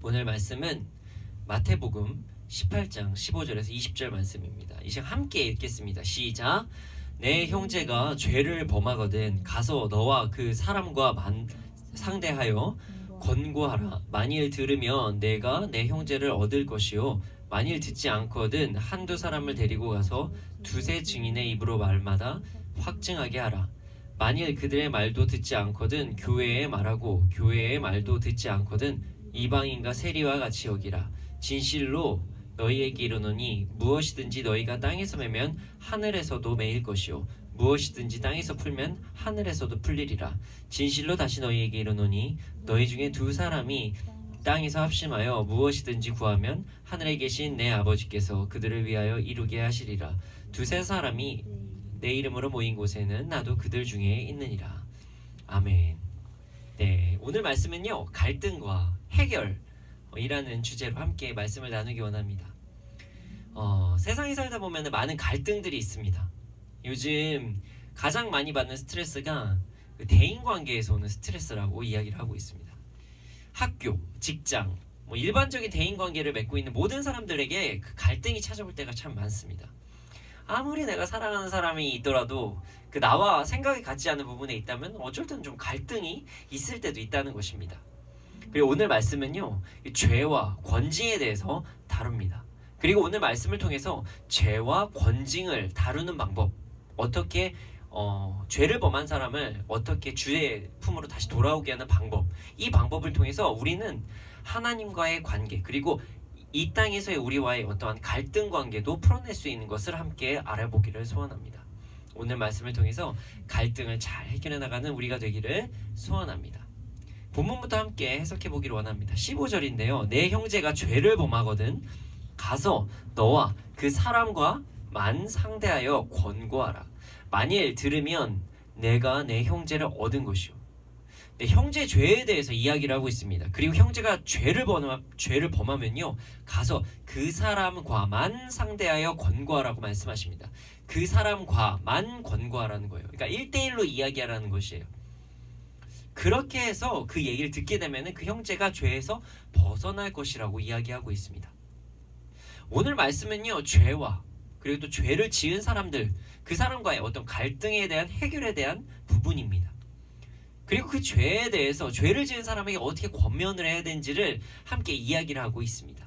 오늘 말씀은 마태복음 18장 15절에서 20절 말씀입니다. 이 시간 함께 읽겠습니다. 시작. 내 형제가 죄를 범하거든 가서 너와 그 사람과 상대하여 권고하라. 만일 들으면 내가 내 형제를 얻을 것이요 만일 듣지 않거든 한두 사람을 데리고 가서 두세 증인의 입으로 말마다 확증하게 하라. 만일 그들의 말도 듣지 않거든 교회의 말하고 교회의 말도 듣지 않거든 이방인과 세리와 같이 여기라. 진실로 너희에게 이르노니 무엇이든지 너희가 땅에서 매면 하늘에서도 매일 것이요 무엇이든지 땅에서 풀면 하늘에서도 풀리리라. 진실로 다시 너희에게 이르노니 너희 중에 두 사람이 땅에서 합심하여 무엇이든지 구하면 하늘에 계신 내 아버지께서 그들을 위하여 이루게 하시리라. 두세 사람이 내 이름으로 모인 곳에는 나도 그들 중에 있느니라. 아멘. 네, 오늘 말씀은요 갈등과 해결이라는 주제로 함께 말씀을 나누기 원합니다. 세상에 살다 보면 많은 갈등들이 있습니다. 요즘 가장 많이 받는 스트레스가 대인관계에서 오는 스트레스라고 이야기를 하고 있습니다. 학교, 직장, 일반적인 대인관계를 맺고 있는 모든 사람들에게 그 갈등이 찾아올 때가 참 많습니다. 아무리 내가 사랑하는 사람이 있더라도 그 나와 생각이 같지 않은 부분에 있다면 어쩔 때는 좀 갈등이 있을 때도 있다는 것입니다. 그리고 오늘 말씀은요 죄와 권징에 대해서 다룹니다. 그리고 오늘 말씀을 통해서 죄와 권징을 다루는 방법, 어떻게 죄를 범한 사람을 어떻게 주의 품으로 다시 돌아오게 하는 방법, 이 방법을 통해서 우리는 하나님과의 관계 그리고 이 땅에서의 우리와의 어떠한 갈등 관계도 풀어낼 수 있는 것을 함께 알아보기를 소원합니다. 오늘 말씀을 통해서 갈등을 잘 해결해 나가는 우리가 되기를 소원합니다. 본문부터 함께 해석해 보기를 원합니다. 15절인데요. 내 형제가 죄를 범하거든 가서 너와 그 사람과 상대하여 권고하라. 만일 들으면 내가 내 형제를 얻은 것이요. 네, 형제 죄에 대해서 이야기를 하고 있습니다. 그리고 형제가 죄를 범하면요 가서 그 사람과만 상대하여 권고하라고 말씀하십니다. 그 사람과만 권고하라는 거예요. 그러니까 1대1로 이야기하라는 것이에요. 그렇게 해서 그 얘기를 듣게 되면 그 형제가 죄에서 벗어날 것이라고 이야기하고 있습니다. 오늘 말씀은요 죄와 그리고 또 죄를 지은 사람들, 그 사람과의 어떤 갈등에 대한 해결에 대한 부분입니다. 그리고 그 죄에 대해서 죄를 지은 사람에게 어떻게 권면을 해야 되는지를 함께 이야기를 하고 있습니다.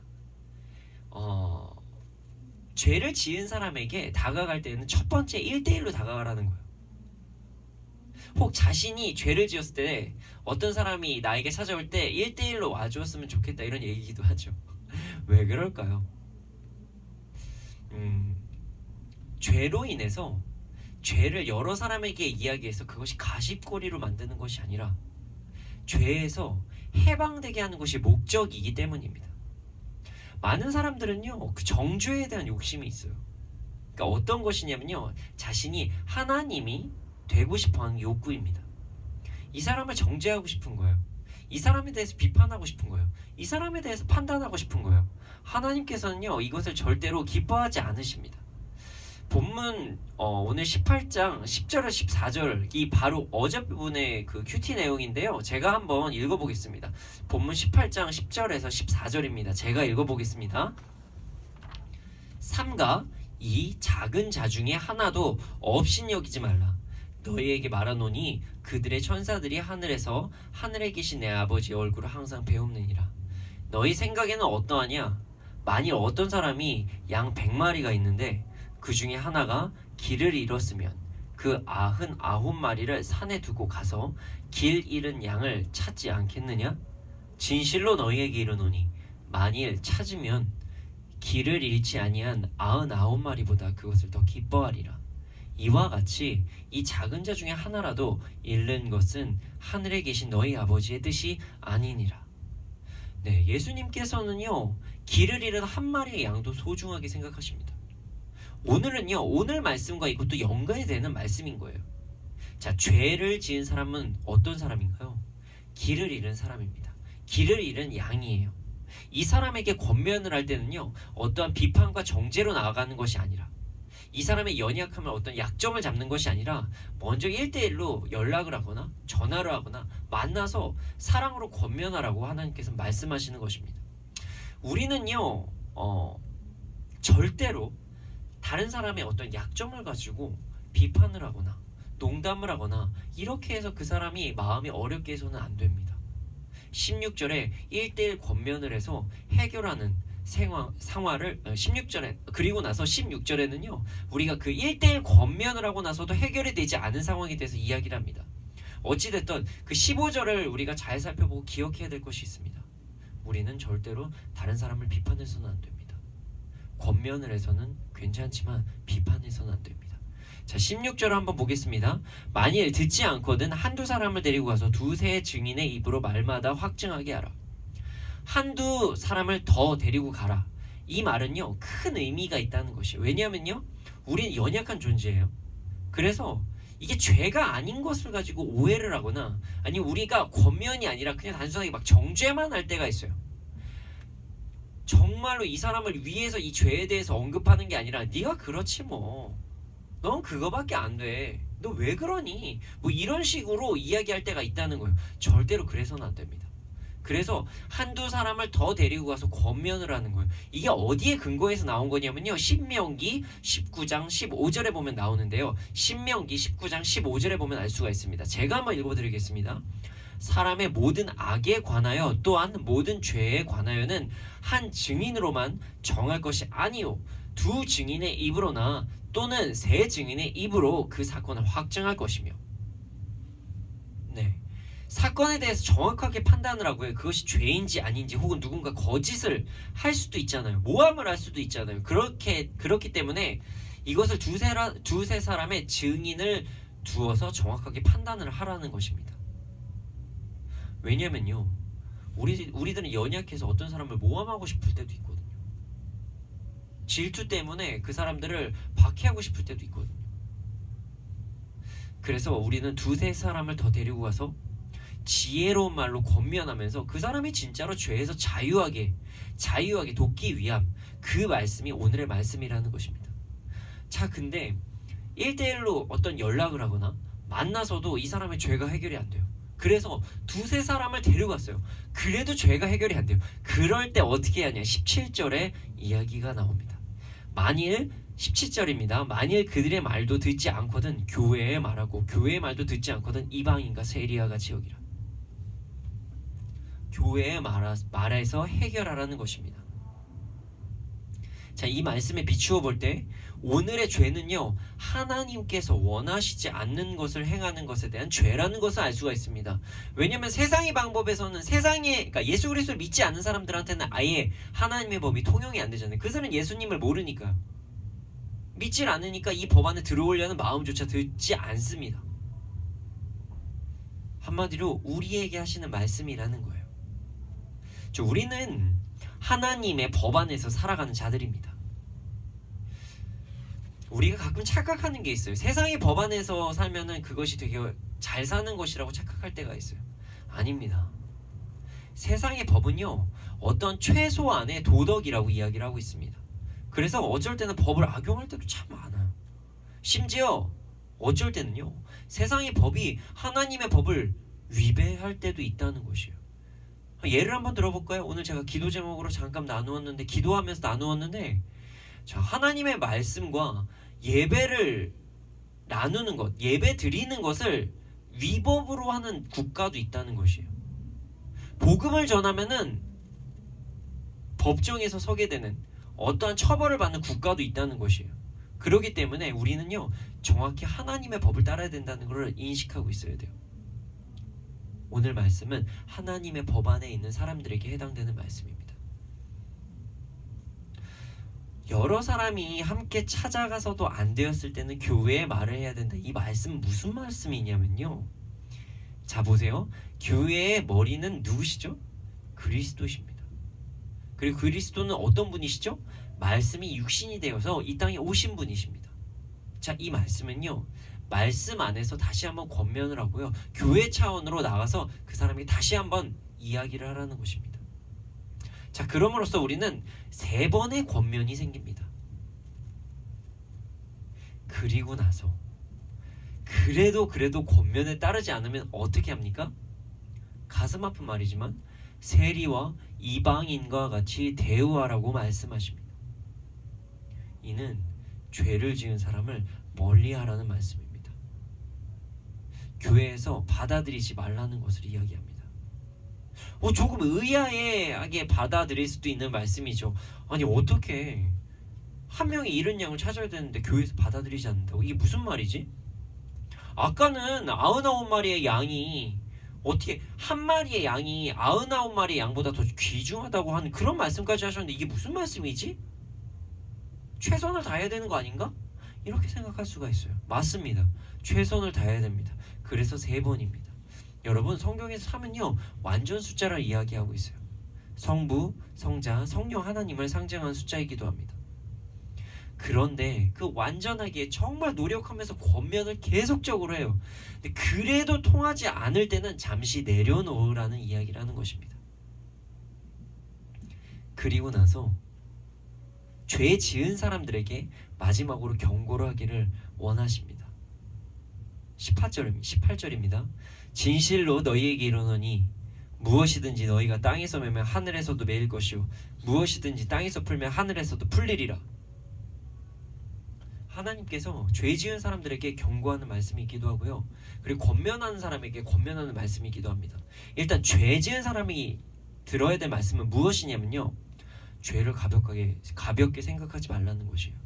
죄를 지은 사람에게 다가갈 때는 첫 번째 1대1로 다가가라는 거예요. 혹 자신이 죄를 지었을 때 어떤 사람이 나에게 찾아올 때 1대1로 와주었으면 좋겠다 이런 얘기도 하죠. 왜 그럴까요? 죄로 인해서 죄를 여러 사람에게 이야기해서 그것이 가십거리로 만드는 것이 아니라 죄에서 해방되게 하는 것이 목적이기 때문입니다. 많은 사람들은요 그 정죄에 대한 욕심이 있어요. 그러니까 어떤 것이냐면요 자신이 하나님이 되고 싶어하는 욕구입니다. 이 사람을 정죄하고 싶은 거예요. 이 사람에 대해서 비판하고 싶은 거예요. 이 사람에 대해서 판단하고 싶은 거예요. 하나님께서는요 이것을 절대로 기뻐하지 않으십니다. 본문 오늘 18장 10절에서 14절 이 바로 어제 부분의 그 큐티 내용인데요. 제가 한번 읽어보겠습니다. 본문 18장 10절에서 14절입니다. 제가 읽어보겠습니다. 삼가 이 작은 자 중에 하나도 업신여기지 말라. 너희에게 말하노니 그들의 천사들이 하늘에서 하늘에 계신 내 아버지의 얼굴을 항상 배움느니라. 너희 생각에는 어떠하냐? 만일 어떤 사람이 양 100마리가 있는데 그 중에 하나가 길을 잃었으면 그 99마리를 산에 두고 가서 길 잃은 양을 찾지 않겠느냐? 진실로 너희에게 이르노니 만일 찾으면 길을 잃지 아니한 99마리보다 그것을 더 기뻐하리라. 이와 같이 이 작은 자 중에 하나라도 잃는 것은 하늘에 계신 너희 아버지의 뜻이 아니니라. 네, 예수님께서는요 길을 잃은 한 마리의 양도 소중하게 생각하십니다. 오늘은요 오늘 말씀과 이것도 연관이 되는 말씀인 거예요. 자, 죄를 지은 사람은 어떤 사람인가요? 길을 잃은 사람입니다. 길을 잃은 양이에요. 이 사람에게 권면을 할 때는요 어떠한 비판과 정죄로 나아가는 것이 아니라 이 사람의 연약함을 어떤 약점을 잡는 것이 아니라 먼저 1대1로 연락을 하거나 전화를 하거나 만나서 사랑으로 권면하라고 하나님께서 말씀하시는 것입니다. 우리는요, 절대로 다른 사람의 어떤 약점을 가지고 비판을 하거나 농담을 하거나 이렇게 해서 그 사람이 마음이 어렵게 해서는 안 됩니다. 16절에 1대1 권면을 해서 해결하는 상황을 16절에 그리고 나서 16절에는요 우리가 그 1대1 권면을 하고 나서도 해결이 되지 않은 상황에 대해서 이야기를 합니다. 어찌됐든 그 15절을 우리가 잘 살펴보고 기억해야 될 것이 있습니다. 우리는 절대로 다른 사람을 비판해서는 안 됩니다. 권면을 해서는 괜찮지만 비판해서는 안 됩니다. 자, 16절 한번 보겠습니다. 만일 듣지 않거든 한두 사람을 데리고 가서 두세 증인의 입으로 말마다 확증하게 하라. 한두 사람을 더 데리고 가라. 이 말은요 큰 의미가 있다는 것이에요. 왜냐하면요 우리는 연약한 존재예요. 그래서 이게 죄가 아닌 것을 가지고 오해를 하거나 아니 우리가 권면이 아니라 그냥 단순하게 막 정죄만 할 때가 있어요. 정말로 이 사람을 위해서 이 죄에 대해서 언급하는 게 아니라 네가 그렇지 뭐 넌 그거밖에 안 돼. 너 왜 그러니? 뭐 이런 식으로 이야기할 때가 있다는 거예요. 절대로 그래서는 안 됩니다. 그래서 한두 사람을 더 데리고 가서 권면을 하는 거예요. 이게 어디에 근거해서 나온 거냐면요. 신명기 19장 15절에 보면 나오는데요. 신명기 19장 15절에 보면 알 수가 있습니다. 제가 한번 읽어드리겠습니다. 사람의 모든 악에 관하여 또한 모든 죄에 관하여는 한 증인으로만 정할 것이 아니요 두 증인의 입으로나 또는 세 증인의 입으로 그 사건을 확정할 것이며 네. 사건에 대해서 정확하게 판단을 하고요. 그것이 죄인지 아닌지 혹은 누군가 거짓을 할 수도 있잖아요. 모함을 할 수도 있잖아요. 그렇기 때문에 이것을 두세 사람의 증인을 두어서 정확하게 판단을 하라는 것입니다. 왜냐면요. 우리들은 연약해서 어떤 사람을 모함하고 싶을 때도 있거든요. 질투 때문에 그 사람들을 박해하고 싶을 때도 있거든요. 그래서 우리는 두세 사람을 더 데리고 가서 지혜로운 말로 권면하면서 그 사람이 진짜로 죄에서 자유하게 돕기 위함 그 말씀이 오늘의 말씀이라는 것입니다. 자, 근데 1대1로 어떤 연락을 하거나 만나서도 이 사람의 죄가 해결이 안 돼요. 그래서 두세 사람을 데려갔어요. 그래도 죄가 해결이 안 돼요. 그럴 때 어떻게 하냐? 17절에 이야기가 나옵니다. 만일 17절입니다. 만일 그들의 말도 듣지 않거든 교회의 말하고 교회의 말도 듣지 않거든 이방인과 세리아가 지역이라. 교회의 말에서 해결하라는 것입니다. 자, 이 말씀에 비추어 볼 때 오늘의 죄는요 하나님께서 원하시지 않는 것을 행하는 것에 대한 죄라는 것을 알 수가 있습니다. 왜냐하면 세상의 방법에서는 그러니까 예수 그리스도를 믿지 않는 사람들한테는 아예 하나님의 법이 통용이 안 되잖아요. 그 사람은 예수님을 모르니까요. 믿질 않으니까 이 법 안에 들어오려는 마음조차 듣지 않습니다. 한마디로 우리에게 하시는 말씀이라는 거예요. 우리는 하나님의 법 안에서 살아가는 자들입니다. 우리가 가끔 착각하는 게 있어요. 세상의 법 안에서 살면은 그것이 되게 잘 사는 것이라고 착각할 때가 있어요. 아닙니다. 세상의 법은요 어떤 최소한의 도덕이라고 이야기를 하고 있습니다. 그래서 어쩔 때는 법을 악용할 때도 참 많아요. 심지어 어쩔 때는요 세상의 법이 하나님의 법을 위배할 때도 있다는 것이에요. 예를 한번 들어볼까요? 오늘 제가 기도 제목으로 잠깐 기도하면서 나누었는데 자, 하나님의 말씀과 예배를 나누는 것, 예배 드리는 것을 위법으로 하는 국가도 있다는 것이에요. 복음을 전하면은 법정에서 서게 되는 어떠한 처벌을 받는 국가도 있다는 것이에요. 그렇기 때문에 우리는요 정확히 하나님의 법을 따라야 된다는 것을 인식하고 있어야 돼요. 오늘 말씀은 하나님의 법 안에 있는 사람들에게 해당되는 말씀입니다. 여러 사람이 함께 찾아가서도 안 되었을 때는 교회에 말을 해야 된다. 이 말씀은 무슨 말씀이냐면요. 자, 보세요. 교회의 머리는 누구시죠? 그리스도십니다. 그리고 그리스도는 어떤 분이시죠? 말씀이 육신이 되어서 이 땅에 오신 분이십니다. 자, 이 말씀은요. 말씀 안에서 다시 한번 권면을 하고요. 교회 차원으로 나가서 그 사람에게 다시 한번 이야기를 하라는 것입니다. 자, 그럼으로써 우리는 3번의 권면이 생깁니다. 그리고 나서 그래도 권면에 따르지 않으면 어떻게 합니까? 가슴 아픈 말이지만 세리와 이방인과 같이 대우하라고 말씀하십니다. 이는 죄를 지은 사람을 멀리하라는 말씀입니다. 교회에서 받아들이지 말라는 것을 이야기합니다. 조금 의아하게 받아들일 수도 있는 말씀이죠. 아니 어떻게 한 명이 잃은 양을 찾아야 되는데 교회에서 받아들이지 않는다고? 이게 무슨 말이지? 아까는 99마리의 양이 어떻게 한 마리의 양이 99마리의 양보다 더 귀중하다고 하는 그런 말씀까지 하셨는데 이게 무슨 말씀이지? 최선을 다해야 되는 거 아닌가? 이렇게 생각할 수가 있어요. 맞습니다. 최선을 다해야 됩니다. 그래서 3번입니다. 여러분 성경에서 3은요 완전 숫자를 이야기하고 있어요. 성부, 성자, 성령 하나님을 상징하는 숫자이기도 합니다. 그런데 그 완전하게 정말 노력하면서 권면을 계속적으로 해요. 근데 그래도 통하지 않을 때는 잠시 내려놓으라는 이야기를 하는 것입니다. 그리고 나서 죄 지은 사람들에게 마지막으로 경고를 하기를 원하십니다. 18절입니다. 진실로 너희에게 이르노니 무엇이든지 너희가 땅에서 매면 하늘에서도 매일 것이요 무엇이든지 땅에서 풀면 하늘에서도 풀리리라. 하나님께서 죄 지은 사람들에게 경고하는 말씀이기도 하고요. 그리고 권면하는 사람에게 권면하는 말씀이기도 합니다. 일단 죄 지은 사람이 들어야 될 말씀은 무엇이냐면요. 죄를 가볍게 생각하지 말라는 것이에요.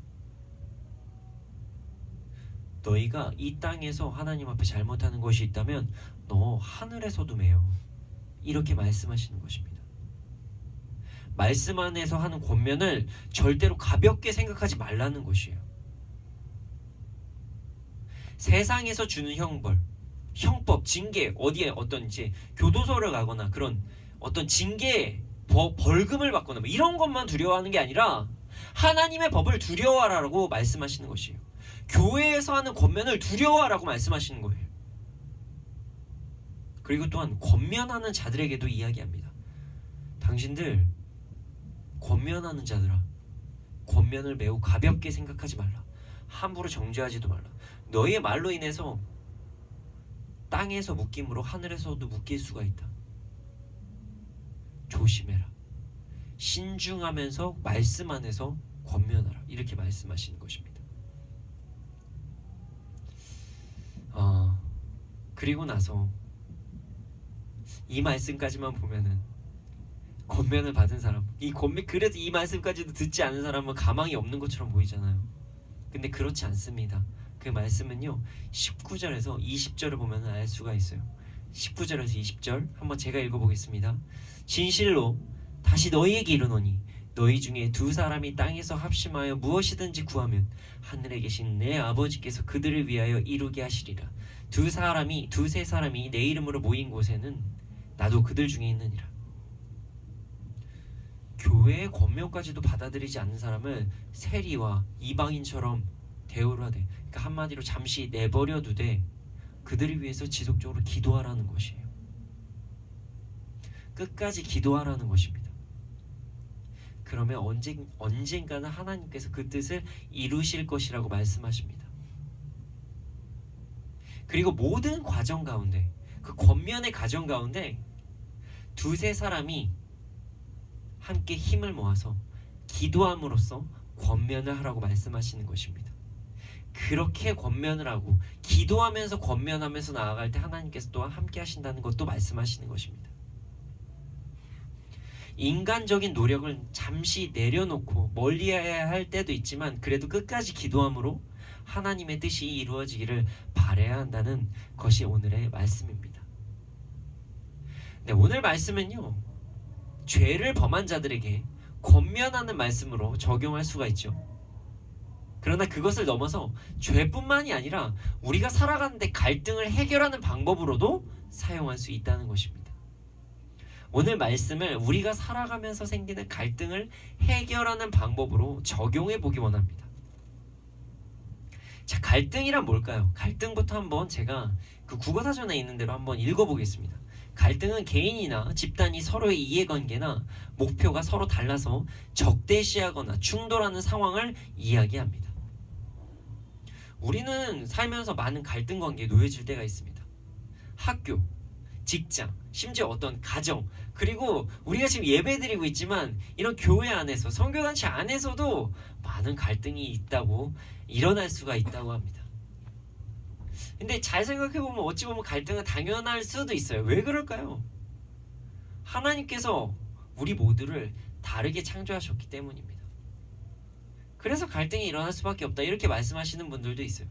너희가 이 땅에서 하나님 앞에 잘못하는 것이 있다면 너 하늘에서도 매요. 이렇게 말씀하시는 것입니다. 말씀 안에서 하는 권면을 절대로 가볍게 생각하지 말라는 것이에요. 세상에서 주는 형법, 징계, 어디에 어떤 이제 교도소를 가거나 그런 어떤 징계, 벌금을 받거나 뭐 이런 것만 두려워하는 게 아니라 하나님의 법을 두려워하라고 말씀하시는 것이에요. 교회에서 하는 권면을 두려워하라고 말씀하시는 거예요. 그리고 또한 권면하는 자들에게도 이야기합니다. 당신들 권면하는 자들아, 권면을 매우 가볍게 생각하지 말라. 함부로 정죄하지도 말라. 너희의 말로 인해서 땅에서 묶임으로 하늘에서도 묶일 수가 있다. 조심해라. 신중하면서 말씀 안에서 권면하라. 이렇게 말씀하시는 것입니다. 그리고 나서 이 말씀까지만 보면은 권면을 받은 사람, 그래도 이 말씀까지도 듣지 않은 사람은 가망이 없는 것처럼 보이잖아요. 근데 그렇지 않습니다. 그 말씀은요 19절에서 20절을 보면 알 수가 있어요. 19절에서 20절 한번 제가 읽어보겠습니다. 진실로 다시 너희에게 이르노니 너희 중에 2사람이 땅에서 합심하여 무엇이든지 구하면 하늘에 계신 내 아버지께서 그들을 위하여 이루게 하시리라. 2-3사람이 내 이름으로 모인 곳에는 나도 그들 중에 있느니라. 교회의 권면까지도 받아들이지 않는 사람을 세리와 이방인처럼 대우를 하되, 그러니까 한마디로 잠시 내버려 두되 그들을 위해서 지속적으로 기도하라는 것이에요. 끝까지 기도하라는 것입니다. 그러면 언젠가는 하나님께서 그 뜻을 이루실 것이라고 말씀하십니다. 그리고 모든 과정 가운데, 그 권면의 과정 가운데 2-3사람이 함께 힘을 모아서 기도함으로써 권면을 하라고 말씀하시는 것입니다. 그렇게 권면을 하고 기도하면서 권면하면서 나아갈 때 하나님께서 또한 함께 하신다는 것도 말씀하시는 것입니다. 인간적인 노력을 잠시 내려놓고 멀리해야 할 때도 있지만 그래도 끝까지 기도함으로 하나님의 뜻이 이루어지기를 바라야 한다는 것이 오늘의 말씀입니다. 네, 오늘 말씀은요 죄를 범한 자들에게 권면하는 말씀으로 적용할 수가 있죠. 그러나 그것을 넘어서 죄뿐만이 아니라 우리가 살아가는데 갈등을 해결하는 방법으로도 사용할 수 있다는 것입니다. 오늘 말씀을 우리가 살아가면서 생기는 갈등을 해결하는 방법으로 적용해 보기 원합니다. 자, 갈등이란 뭘까요? 갈등부터 한번 제가 그 국어사전에 있는 대로 한번 읽어보겠습니다. 갈등은 개인이나 집단이 서로의 이해관계나 목표가 서로 달라서 적대시하거나 충돌하는 상황을 이야기합니다. 우리는 살면서 많은 갈등 관계에 놓여질 때가 있습니다. 학교, 직장, 심지어 어떤 가정, 그리고 우리가 지금 예배드리고 있지만 이런 교회 안에서, 선교단체 안에서도 많은 갈등이 있다고, 일어날 수가 있다고 합니다. 근데 잘 생각해보면 어찌 보면 갈등은 당연할 수도 있어요. 왜 그럴까요? 하나님께서 우리 모두를 다르게 창조하셨기 때문입니다. 그래서 갈등이 일어날 수밖에 없다, 이렇게 말씀하시는 분들도 있어요.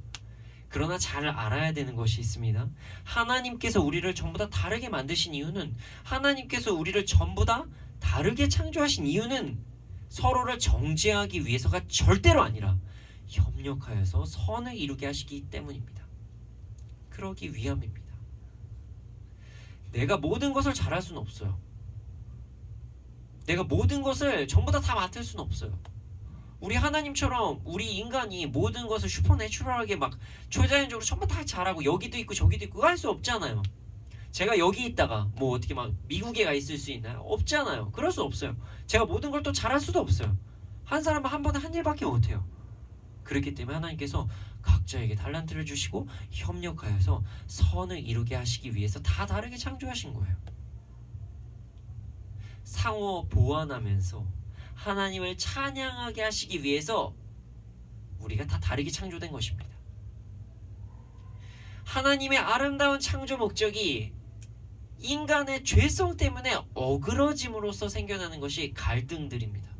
그러나 잘 알아야 되는 것이 있습니다. 하나님께서 우리를 전부 다 다르게 만드신 이유는, 하나님께서 우리를 전부 다 다르게 창조하신 이유는 서로를 정죄하기 위해서가 절대로 아니라 협력하여서 선을 이루게 하시기 때문입니다. 그러기 위함입니다. 내가 모든 것을 잘할 수는 없어요. 내가 모든 것을 전부 다 맡을 수는 없어요. 우리 하나님처럼 우리 인간이 모든 것을 슈퍼내추럴하게 막 초자연적으로 전부 다 잘하고 여기도 있고 저기도 있고 할 수 없잖아요. 제가 여기 있다가 뭐 어떻게 막 미국에 가 있을 수 있나요? 없잖아요. 그럴 수 없어요. 제가 모든 걸 또 잘할 수도 없어요. 한 사람은 한 번에 한 일밖에 못해요. 그렇기 때문에 하나님께서 각자에게 달란트를 주시고 협력하여서 선을 이루게 하시기 위해서 다 다르게 창조하신 거예요. 상호 보완하면서 하나님을 찬양하게 하시기 위해서 우리가 다 다르게 창조된 것입니다. 하나님의 아름다운 창조 목적이 인간의 죄성 때문에 어그러짐으로써 생겨나는 것이 갈등들입니다.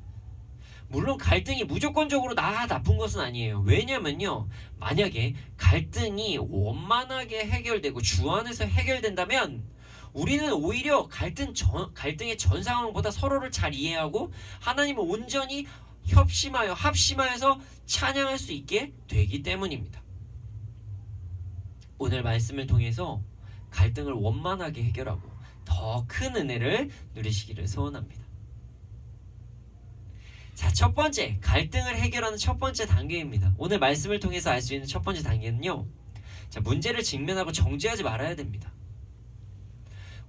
물론 갈등이 무조건적으로 나쁜 것은 아니에요. 왜냐면요, 만약에 갈등이 원만하게 해결되고 주 안에서 해결된다면 우리는 오히려 갈등의 전 상황보다 서로를 잘 이해하고 하나님을 온전히 합심하여서 찬양할 수 있게 되기 때문입니다. 오늘 말씀을 통해서 갈등을 원만하게 해결하고 더 큰 은혜를 누리시기를 소원합니다. 자, 첫 번째, 갈등을 해결하는 첫 번째 단계입니다. 오늘 말씀을 통해서 알 수 있는 첫 번째 단계는요, 자, 문제를 직면하고 정죄하지 말아야 됩니다.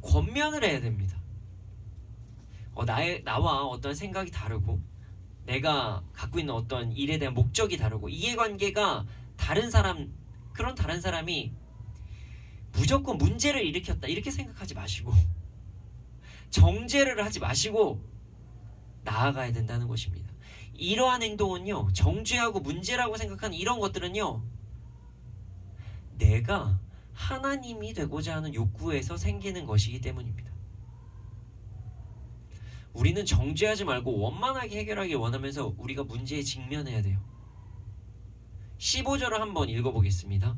권면을 해야 됩니다. 나와 어떤 생각이 다르고 내가 갖고 있는 어떤 일에 대한 목적이 다르고 이해관계가 다른 사람이 무조건 문제를 일으켰다, 이렇게 생각하지 마시고 정죄를 하지 마시고 나아가야 된다는 것입니다. 이러한 행동은요, 정죄하고 문제라고 생각하는 이런 것들은요, 내가 하나님이 되고자 하는 욕구에서 생기는 것이기 때문입니다. 우리는 정죄하지 말고 원만하게 해결하길 원하면서 우리가 문제에 직면해야 돼요. 15절을 한번 읽어보겠습니다.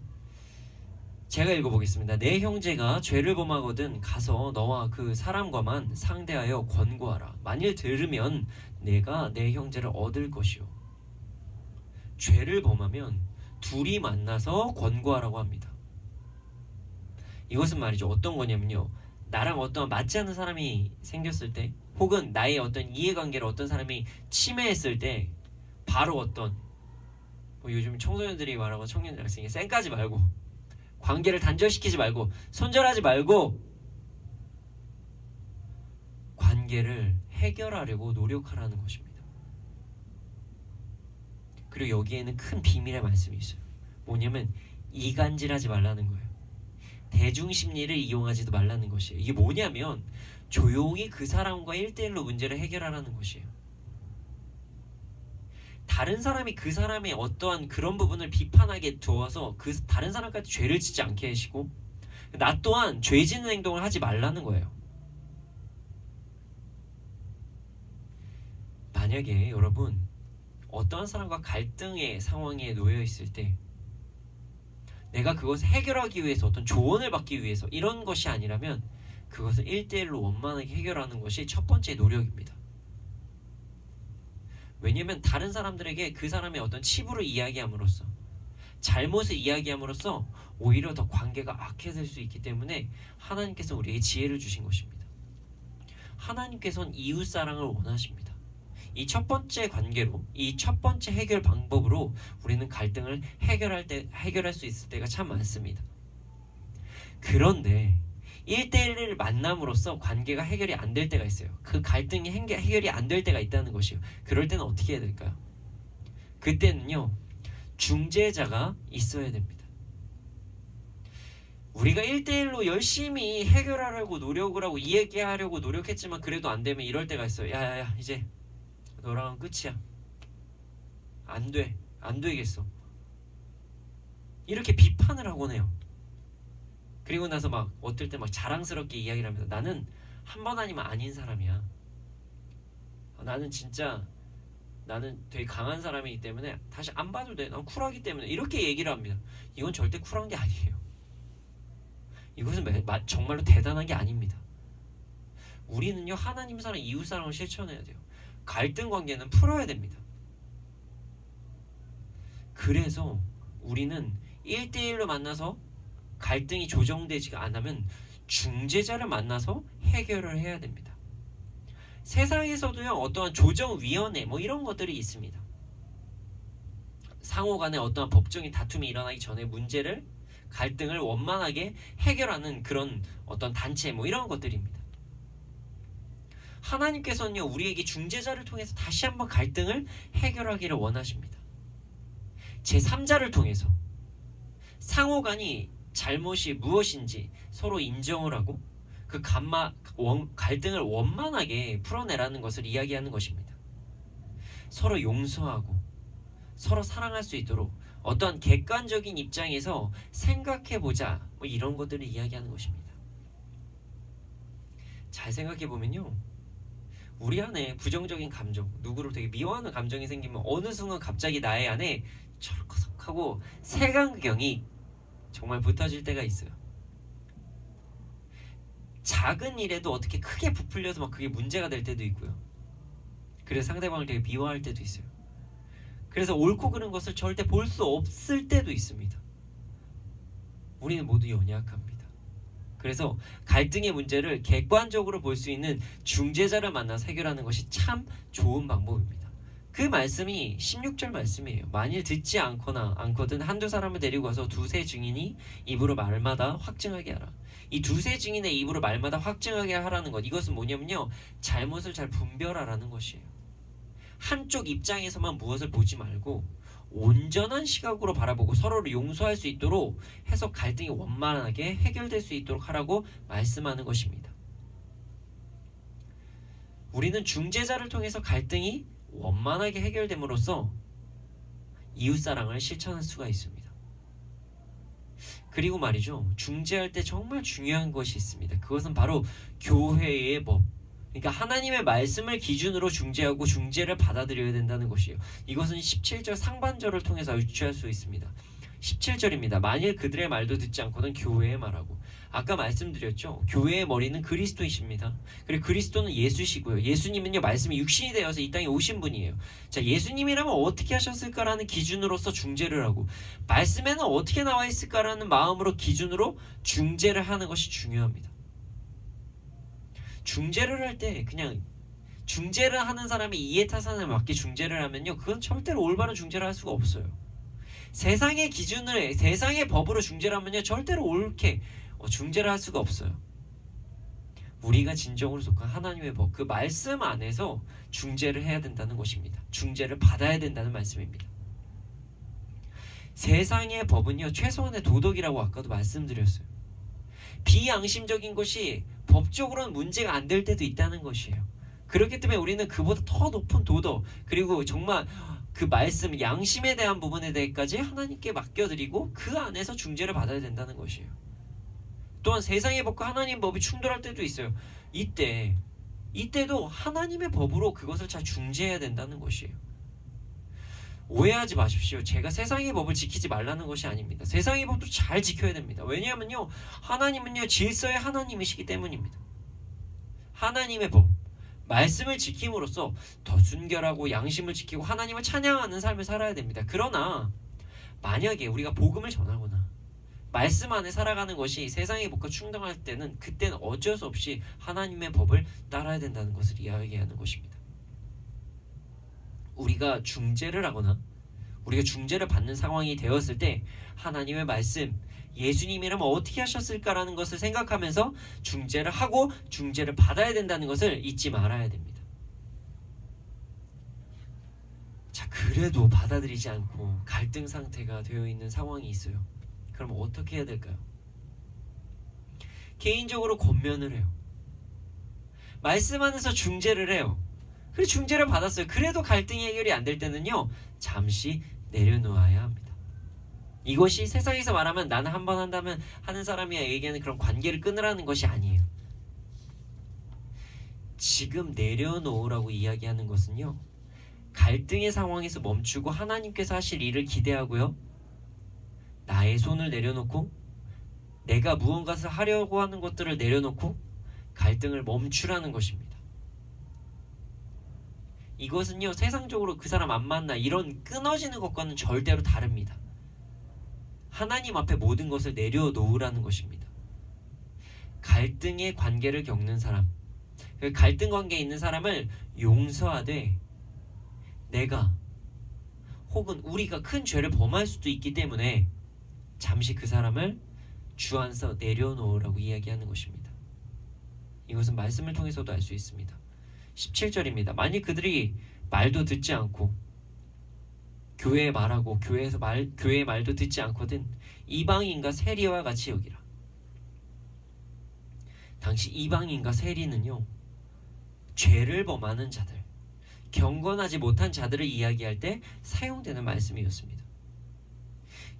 제가 읽어보겠습니다. 내 형제가 죄를 범하거든 가서 너와 그 사람과만 상대하여 권고하라. 만일 들으면 내가 내 형제를 얻을 것이요. 죄를 범하면 둘이 만나서 권고하라고 합니다. 이것은 말이죠, 어떤 거냐면요, 나랑 어떤 맞지 않는 사람이 생겼을 때, 혹은 나의 어떤 이해관계를 어떤 사람이 침해했을 때 바로 어떤 요즘 청소년들이 말하고 청년 학생이 쌩까지 말고 관계를 단절시키지 말고 손절하지 말고 관계를 해결하려고 노력하라는 것입니다. 그리고 여기에는 큰 비밀의 말씀이 있어요. 뭐냐면 이간질하지 말라는 거예요. 대중심리를 이용하지도 말라는 것이에요. 이게 뭐냐면 조용히 그 사람과 1대1로 문제를 해결하라는 것이에요. 다른 사람이 그 사람의 어떠한 그런 부분을 비판하게 두어서 그 다른 사람까지 죄를 짓지 않게 하시고, 나 또한 죄 짓는 행동을 하지 말라는 거예요. 만약에 여러분 어떠한 사람과 갈등의 상황에 놓여 있을 때 내가 그것을 해결하기 위해서 어떤 조언을 받기 위해서 이런 것이 아니라면 그것을 1대1로 원만하게 해결하는 것이 첫 번째 노력입니다. 왜냐하면 다른 사람들에게 그 사람의 어떤 치부를 이야기함으로써, 잘못을 이야기함으로써 오히려 더 관계가 악해질 수 있기 때문에 하나님께서 우리에게 지혜를 주신 것입니다. 하나님께서는 이웃사랑을 원하십니다. 이 첫 번째 관계로, 이 첫 번째 해결 방법으로 우리는 갈등을 해결할 수 있을 때가 참 많습니다. 그런데 1대1을 만남으로써 관계가 해결이 안 될 때가 있어요. 그 갈등이 해결이 안 될 때가 있다는 것이에요. 그럴 때는 어떻게 해야 될까요? 그때는요, 중재자가 있어야 됩니다. 우리가 1대1로 열심히 해결하려고 노력을 하고 이야기하려고 노력했지만 그래도 안 되면 이럴 때가 있어요. 야야야, 이제 너랑은 끝이야. 안 돼. 안 되겠어. 이렇게 비판을 하곤 해요. 그리고 나서 막 어떨 때 막 자랑스럽게 이야기를 하면서 나는 한 번 아니면 아닌 사람이야. 나는 진짜 나는 되게 강한 사람이기 때문에 다시 안 봐도 돼. 난 쿨하기 때문에. 이렇게 얘기를 합니다. 이건 절대 쿨한 게 아니에요. 이것은 정말로 대단한 게 아닙니다. 우리는요, 하나님 사랑, 이웃 사랑을 실천해야 돼요. 갈등 관계는 풀어야 됩니다. 그래서 우리는 1대1로 만나서 갈등이 조정되지가 않으면 중재자를 만나서 해결을 해야 됩니다. 세상에서도요, 어떠한 조정위원회 뭐 이런 것들이 있습니다. 상호 간에 어떠한 법적인 다툼이 일어나기 전에 문제를, 갈등을 원만하게 해결하는 그런 어떤 단체 뭐 이런 것들입니다. 하나님께서는요, 우리에게 중재자를 통해서 다시 한번 갈등을 해결하기를 원하십니다. 제3자를 통해서 상호 간이 잘못이 무엇인지 서로 인정을 하고 그 갈등을 원만하게 풀어내라는 것을 이야기하는 것입니다. 서로 용서하고 서로 사랑할 수 있도록 어떠한 객관적인 입장에서 생각해보자, 뭐 이런 것들을 이야기하는 것입니다. 잘 생각해보면요, 우리 안에 부정적인 감정, 누구를 되게 미워하는 감정이 생기면 어느 순간 갑자기 나의 안에 철컥하고 색안경이 정말 붙어질 때가 있어요. 작은 일에도 어떻게 크게 부풀려서 막 그게 문제가 될 때도 있고요. 그래서 상대방을 되게 미워할 때도 있어요. 그래서 옳고 그른 것을 절대 볼 수 없을 때도 있습니다. 우리는 모두 연약합니다. 그래서 갈등의 문제를 객관적으로 볼 수 있는 중재자를 만나서 해결하는 것이 참 좋은 방법입니다. 그 말씀이 16절 말씀이에요. 만일 듣지 않거든 한두 사람을 데리고 와서 두세 증인이 입으로 말마다 확증하게 하라. 이 두세 증인의 입으로 말마다 확증하게 하라는 것, 이것은 뭐냐면요, 잘못을 잘 분별하라는 것이에요. 한쪽 입장에서만 무엇을 보지 말고 온전한 시각으로 바라보고 서로를 용서할 수 있도록 해서 갈등이 원만하게 해결될 수 있도록 하라고 말씀하는 것입니다. 우리는 중재자를 통해서 갈등이 원만하게 해결됨으로써 이웃사랑을 실천할 수가 있습니다. 그리고 말이죠, 중재할 때 정말 중요한 것이 있습니다. 그것은 바로 교회의 법, 그러니까 하나님의 말씀을 기준으로 중재하고 중재를 받아들여야 된다는 것이에요. 이것은 17절 상반절을 통해서 유추할 수 있습니다. 17절입니다. 만일 그들의 말도 듣지 않고는 교회의 말하고. 아까 말씀드렸죠, 교회의 머리는 그리스도이십니다. 그리고 그리스도는 예수시고요, 예수님은요 말씀이 육신이 되어서 이 땅에 오신 분이에요. 자, 예수님이라면 어떻게 하셨을까라는 기준으로서 중재를 하고, 말씀에는 어떻게 나와 있을까라는 마음으로 기준으로 중재를 하는 것이 중요합니다. 중재를 할 때 그냥 중재를 하는 사람이 이해타산에 맞게 중재를 하면요, 그건 절대로 올바른 중재를 할 수가 없어요. 세상의 기준을, 세상의 법으로 중재를 하면요, 절대로 옳게 중재를 할 수가 없어요. 우리가 진정으로 속한 하나님의 법, 그 말씀 안에서 중재를 해야 된다는 것입니다. 중재를 받아야 된다는 말씀입니다. 세상의 법은요, 최소한의 도덕이라고 아까도 말씀드렸어요. 비양심적인 것이 법적으로는 문제가 안 될 때도 있다는 것이에요. 그렇기 때문에 우리는 그보다 더 높은 도덕, 그리고 정말 그 말씀, 양심에 대한 부분에 대해까지 하나님께 맡겨드리고 그 안에서 중재를 받아야 된다는 것이에요. 또한 세상의 법과 하나님의 법이 충돌할 때도 있어요. 이때도 하나님의 법으로 그것을 잘 중재해야 된다는 것이에요. 오해하지 마십시오. 제가 세상의 법을 지키지 말라는 것이 아닙니다. 세상의 법도 잘 지켜야 됩니다. 왜냐하면요, 하나님은요 질서의 하나님이시기 때문입니다. 하나님의 법, 말씀을 지킴으로써 더 순결하고 양심을 지키고 하나님을 찬양하는 삶을 살아야 됩니다. 그러나 만약에 우리가 복음을 전하거나 말씀 안에 살아가는 것이 세상의 법과 충돌할 때는, 그때는 어쩔 수 없이 하나님의 법을 따라야 된다는 것을 이야기하는 것입니다. 우리가 중재를 하거나 우리가 중재를 받는 상황이 되었을 때 하나님의 말씀, 예수님이라면 어떻게 하셨을까라는 것을 생각하면서 중재를 하고 중재를 받아야 된다는 것을 잊지 말아야 됩니다. 자, 그래도 받아들이지 않고 갈등 상태가 되어 있는 상황이 있어요. 그럼 어떻게 해야 될까요? 개인적으로 권면을 해요. 말씀 안에서 중재를 해요. 그래서 중재를 받았어요. 그래도 갈등이 해결이 안 될 때는요, 잠시 내려놓아야 합니다. 이것이 세상에서 말하면 나는 한 번 한다면 하는 사람이야 얘기하는 그런 관계를 끊으라는 것이 아니에요. 지금 내려놓으라고 이야기하는 것은요, 갈등의 상황에서 멈추고 하나님께서 하실 일을 기대하고요, 나의 손을 내려놓고 내가 무언가를 하려고 하는 것들을 내려놓고 갈등을 멈추라는 것입니다. 이것은요, 세상적으로 그 사람 안 만나 이런 끊어지는 것과는 절대로 다릅니다. 하나님 앞에 모든 것을 내려놓으라는 것입니다. 갈등의 관계를 겪는 사람, 갈등 관계에 있는 사람을 용서하되 내가 혹은 우리가 큰 죄를 범할 수도 있기 때문에 잠시 그 사람을 주 안에서 내려놓으라고 이야기하는 것입니다. 이것은 말씀을 통해서도 알 수 있습니다. 17절입니다. 만일 그들이 말도 듣지 않고 교회에 말하고 교회의 말도 듣지 않거든 이방인과 세리와 같이 여기라. 당시 이방인과 세리는요, 죄를 범하는 자들, 경건하지 못한 자들을 이야기할 때 사용되는 말씀이었습니다.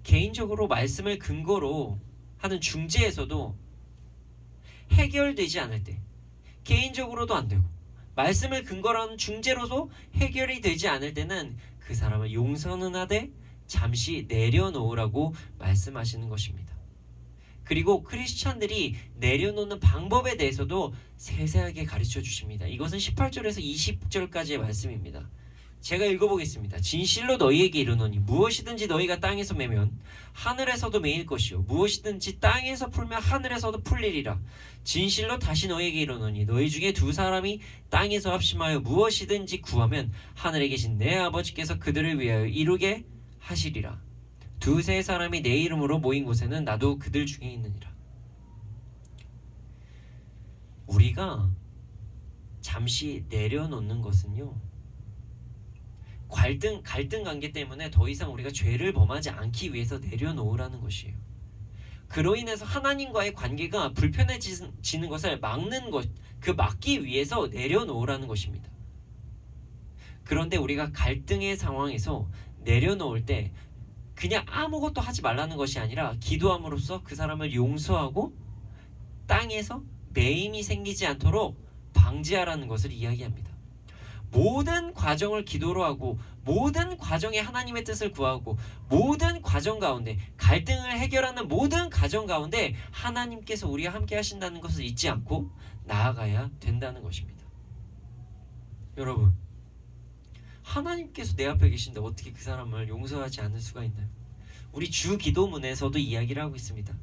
개인적으로 말씀을 근거로 하는 중재에서도 해결되지 않을 때, 개인적으로도 안 되고 말씀을 근거로 하는 중재로도 해결이 되지 않을 때는 그 사람을 용서는 하되 잠시 내려놓으라고 말씀하시는 것입니다. 그리고 크리스찬들이 내려놓는 방법에 대해서도 세세하게 가르쳐 주십니다. 이것은 18절에서 20절까지의 말씀입니다. 제가 읽어보겠습니다. 진실로 너희에게 이르노니 무엇이든지 너희가 땅에서 매면 하늘에서도 매일 것이요 무엇이든지 땅에서 풀면 하늘에서도 풀리리라. 진실로 다시 너희에게 이르노니 너희 중에 두 사람이 땅에서 합심하여 무엇이든지 구하면 하늘에 계신 내 아버지께서 그들을 위하여 이루게 하시리라. 두세 사람이 내 이름으로 모인 곳에는 나도 그들 중에 있느니라. 우리가 잠시 내려놓는 것은요, 갈등 관계 때문에 더 이상 우리가 죄를 범하지 않기 위해서 내려놓으라는 것이에요. 그로 인해서 하나님과의 관계가 불편해지는 것을 막는 것, 그 막기 위해서 내려놓으라는 것입니다. 그런데 우리가 갈등의 상황에서 내려놓을 때 그냥 아무것도 하지 말라는 것이 아니라 기도함으로써 그 사람을 용서하고 땅에서 매임이 생기지 않도록 방지하라는 것을 이야기합니다. 모든 과정을 기도로 하고 모든 과정에 하나님의 뜻을 구하고 모든 과정 가운데 갈등을 해결하는 모든 과정 가운데 하나님께서 우리와 함께 하신다는 것을 잊지 않고 나아가야 된다는 것입니다. 여러분, 하나님께서 내 앞에 계신데 어떻게 그 사람을 용서하지 않을 수가 있나요? 우리 주 기도문에서도 이야기를 하고 있습니다.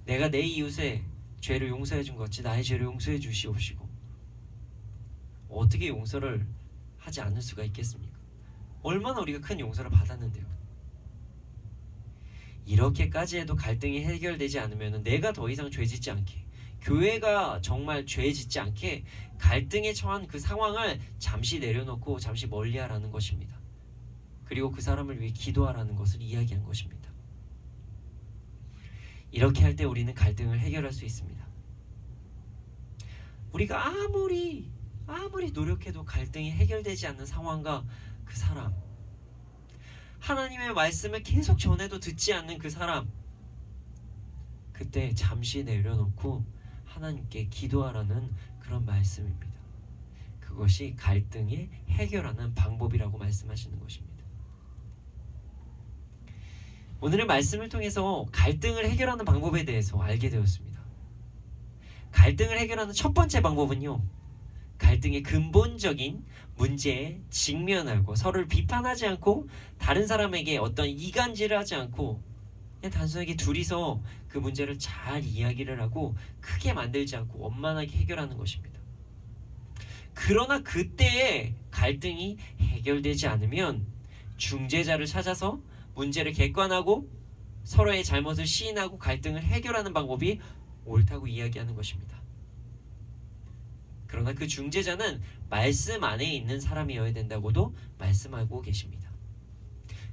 내가 내 이웃의 죄를 용서해 준 것 같이 나의 죄를 용서해 주시옵시고. 어떻게 용서를 하지 않을 수가 있겠습니까? 얼마나 우리가 큰 용서를 받았는데요. 이렇게까지 해도 갈등이 해결되지 않으면 내가 더 이상 죄 짓지 않게, 교회가 정말 죄 짓지 않게 갈등에 처한 그 상황을 잠시 내려놓고 잠시 멀리하라는 것입니다. 그리고 그 사람을 위해 기도하라는 것을 이야기한 것입니다. 이렇게 할 때 우리는 갈등을 해결할 수 있습니다. 우리가 아무리 노력해도 갈등이 해결되지 않는 상황과 그 사람, 하나님의 말씀을 계속 전해도 듣지 않는 그 사람, 그때 잠시 내려놓고 하나님께 기도하라는 그런 말씀입니다. 그것이 갈등을 해결하는 방법이라고 말씀하시는 것입니다. 오늘의 말씀을 통해서 갈등을 해결하는 방법에 대해서 알게 되었습니다. 갈등을 해결하는 첫 번째 방법은요, 갈등의 근본적인 문제에 직면하고 서로를 비판하지 않고 다른 사람에게 어떤 이간질을 하지 않고 그냥 단순하게 둘이서 그 문제를 잘 이야기를 하고 크게 만들지 않고 원만하게 해결하는 것입니다. 그러나 그때의 갈등이 해결되지 않으면 중재자를 찾아서 문제를 객관하고 서로의 잘못을 시인하고 갈등을 해결하는 방법이 옳다고 이야기하는 것입니다. 그러나 그 중재자는 말씀 안에 있는 사람이어야 된다고도 말씀하고 계십니다.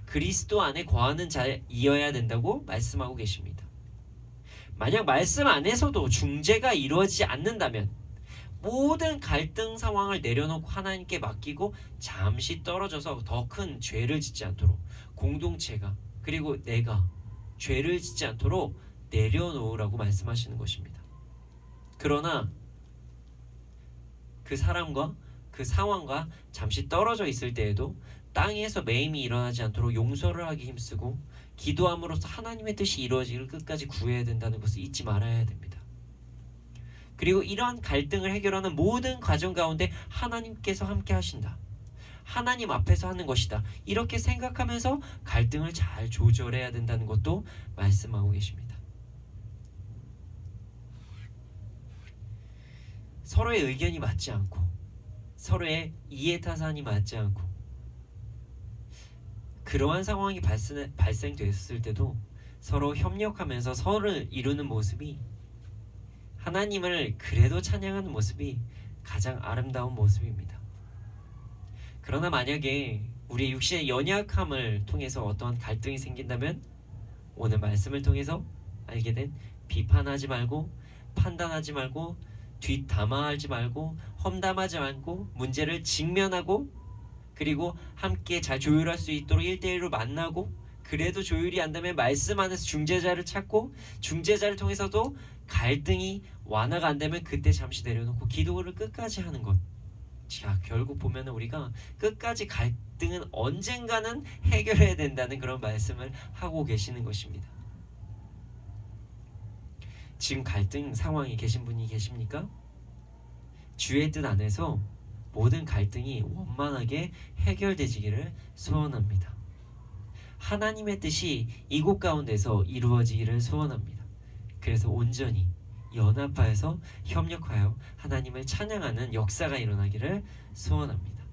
그리스도 안에 거하는 자이어야 된다고 말씀하고 계십니다. 만약 말씀 안에서도 중재가 이루어지지 않는다면 모든 갈등 상황을 내려놓고 하나님께 맡기고 잠시 떨어져서 더 큰 죄를 짓지 않도록 공동체가 그리고 내가 죄를 짓지 않도록 내려놓으라고 말씀하시는 것입니다. 그러나 그 사람과 그 상황과 잠시 떨어져 있을 때에도 땅에서 매임이 일어나지 않도록 용서를 하기 힘쓰고 기도함으로써 하나님의 뜻이 이루어지기를 끝까지 구해야 된다는 것을 잊지 말아야 됩니다. 그리고 이러한 갈등을 해결하는 모든 과정 가운데 하나님께서 함께 하신다. 하나님 앞에서 하는 것이다. 이렇게 생각하면서 갈등을 잘 조절해야 된다는 것도 말씀하고 계십니다. 서로의 의견이 맞지 않고 서로의 이해타산이 맞지 않고 그러한 상황이 발생됐을 때도 서로 협력하면서 서로를 이루는 모습이 하나님을 그래도 찬양하는 모습이 가장 아름다운 모습입니다. 그러나 만약에 우리 육신의 연약함을 통해서 어떠한 갈등이 생긴다면 오늘 말씀을 통해서 알게 된 비판하지 말고 판단하지 말고 뒷담화하지 말고 험담하지 말고 문제를 직면하고 그리고 함께 잘 조율할 수 있도록 1대1로 만나고 그래도 조율이 안 되면 말씀 안에서 중재자를 찾고 중재자를 통해서도 갈등이 완화가 안 되면 그때 잠시 내려놓고 기도를 끝까지 하는 것. 자, 결국 보면 우리가 끝까지 갈등은 언젠가는 해결해야 된다는 그런 말씀을 하고 계시는 것입니다. 지금 갈등 상황에 계신 분이 계십니까? 주의 뜻 안에서 모든 갈등이 원만하게 해결되지기를 소원합니다. 하나님의 뜻이 이곳 가운데서 이루어지기를 소원합니다. 그래서 온전히 연합하여서 협력하여 하나님을 찬양하는 역사가 일어나기를 소원합니다.